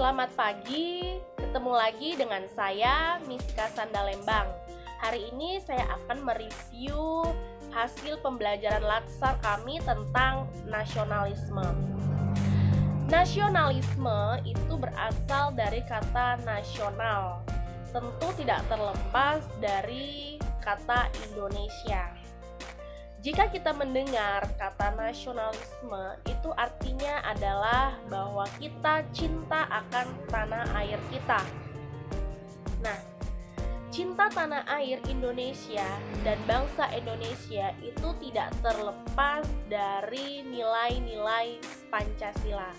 Selamat pagi, ketemu lagi dengan saya Miska Sandalembang. Hari ini saya akan mereview hasil pembelajaran latsar kami tentang nasionalisme. Nasionalisme itu berasal dari kata nasional, tentu tidak terlepas dari kata Indonesia. Jika kita mendengar kata nasionalisme, itu artinya adalah bahwa kita cinta akan tanah air kita. Nah, cinta tanah air Indonesia dan bangsa Indonesia itu tidak terlepas dari nilai-nilai Pancasila.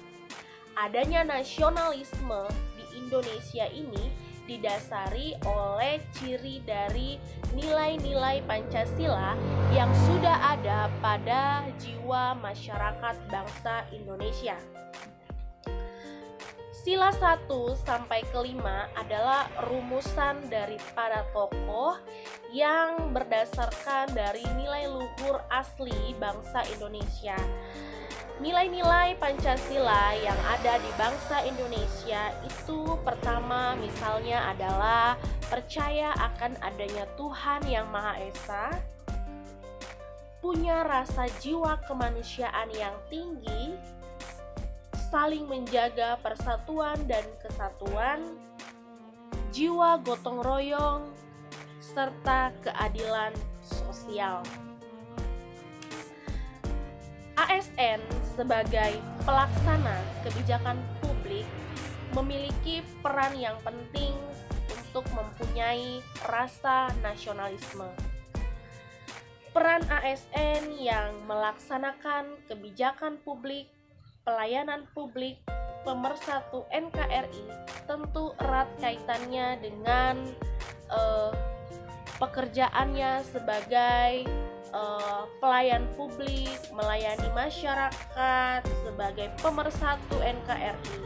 Adanya nasionalisme di Indonesia ini didasari oleh ciri dari nilai-nilai Pancasila yang sudah ada pada jiwa masyarakat bangsa Indonesia. Sila 1 sampai ke 5 adalah rumusan dari para tokoh yang berdasarkan dari nilai luhur asli bangsa Indonesia. Nilai-nilai Pancasila yang ada di bangsa Indonesia itu pertama misalnya adalah percaya akan adanya Tuhan yang Maha Esa, punya rasa jiwa kemanusiaan yang tinggi, saling menjaga persatuan dan kesatuan, jiwa gotong royong, serta keadilan sosial. ASN sebagai pelaksana kebijakan publik memiliki peran yang penting untuk mempunyai rasa nasionalisme. Peran ASN yang melaksanakan kebijakan publik, pelayanan publik, pemersatu NKRI tentu erat kaitannya dengan pekerjaannya sebagai pelayan publik, melayani masyarakat sebagai pemersatu NKRI.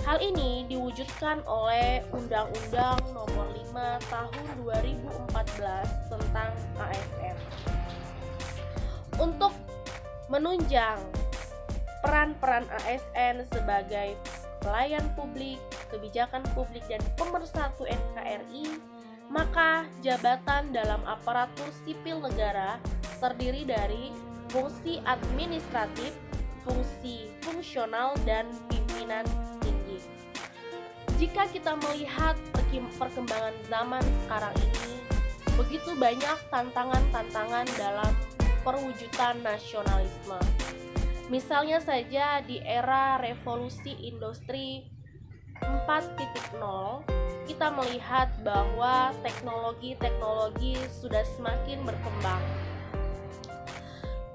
Hal ini diwujudkan oleh Undang-Undang Nomor 5 Tahun 2014 tentang ASN. Untuk menunjang peran-peran ASN sebagai pelayan publik, kebijakan publik, dan pemersatu NKRI, maka jabatan dalam aparatur sipil negara terdiri dari fungsi administratif, fungsi fungsional, dan pimpinan tinggi. Jika kita melihat perkembangan zaman sekarang ini, begitu banyak tantangan-tantangan dalam perwujudan nasionalisme. Misalnya saja di era revolusi industri 4.0, kita melihat bahwa teknologi sudah semakin berkembang.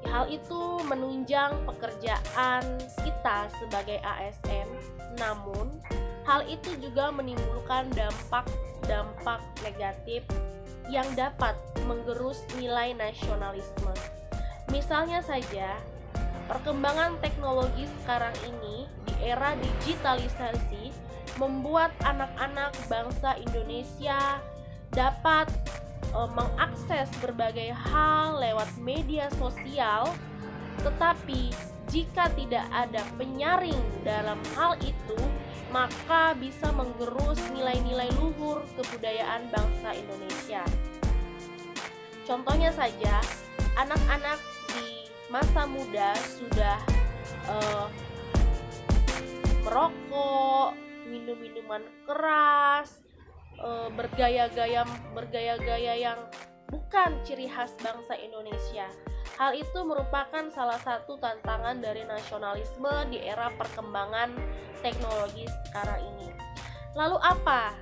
Hal itu menunjang pekerjaan kita sebagai ASN, namun hal itu juga menimbulkan dampak negatif yang dapat menggerus nilai nasionalisme. Misalnya saja, perkembangan teknologi sekarang ini di era digitalisasi membuat anak-anak bangsa Indonesia dapat mengakses berbagai hal lewat media sosial, tetapi jika tidak ada penyaring dalam hal itu, maka bisa menggerus nilai-nilai luhur kebudayaan bangsa Indonesia. Contohnya saja, anak-anak di masa muda sudah merokok, minum minuman keras, bergaya-gaya yang bukan ciri khas bangsa Indonesia. Hal itu merupakan salah satu tantangan dari nasionalisme di era perkembangan teknologi sekarang ini. Lalu apa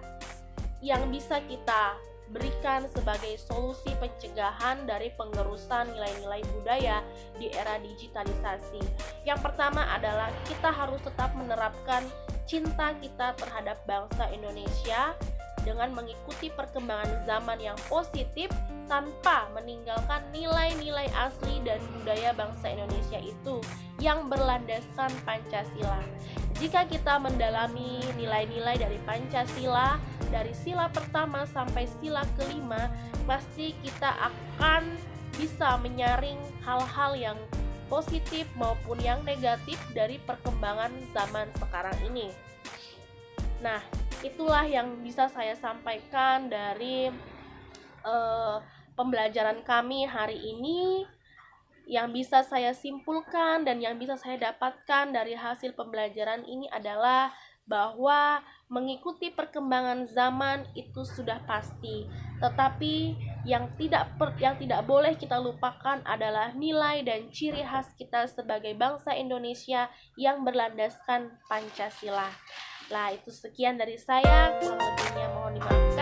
yang bisa kita berikan sebagai solusi pencegahan dari penggerusan nilai-nilai budaya di era digitalisasi? Yang pertama adalah kita harus tetap menerapkan cinta kita terhadap bangsa Indonesia dengan mengikuti perkembangan zaman yang positif tanpa meninggalkan nilai-nilai asli dan budaya bangsa Indonesia itu yang berlandaskan Pancasila. Jika kita mendalami nilai-nilai dari Pancasila dari sila pertama sampai sila kelima, pasti kita akan bisa menyaring hal-hal yang positif maupun yang negatif dari perkembangan zaman sekarang ini. Nah, itulah yang bisa saya sampaikan dari pembelajaran kami hari ini. Yang bisa saya simpulkan dan yang bisa saya dapatkan dari hasil pembelajaran ini adalah bahwa mengikuti perkembangan zaman itu sudah pasti, tetapi yang tidak boleh kita lupakan adalah nilai dan ciri khas kita sebagai bangsa Indonesia yang berlandaskan Pancasila. Lah, itu sekian dari saya, kurang lebihnya mohon dimaafkan.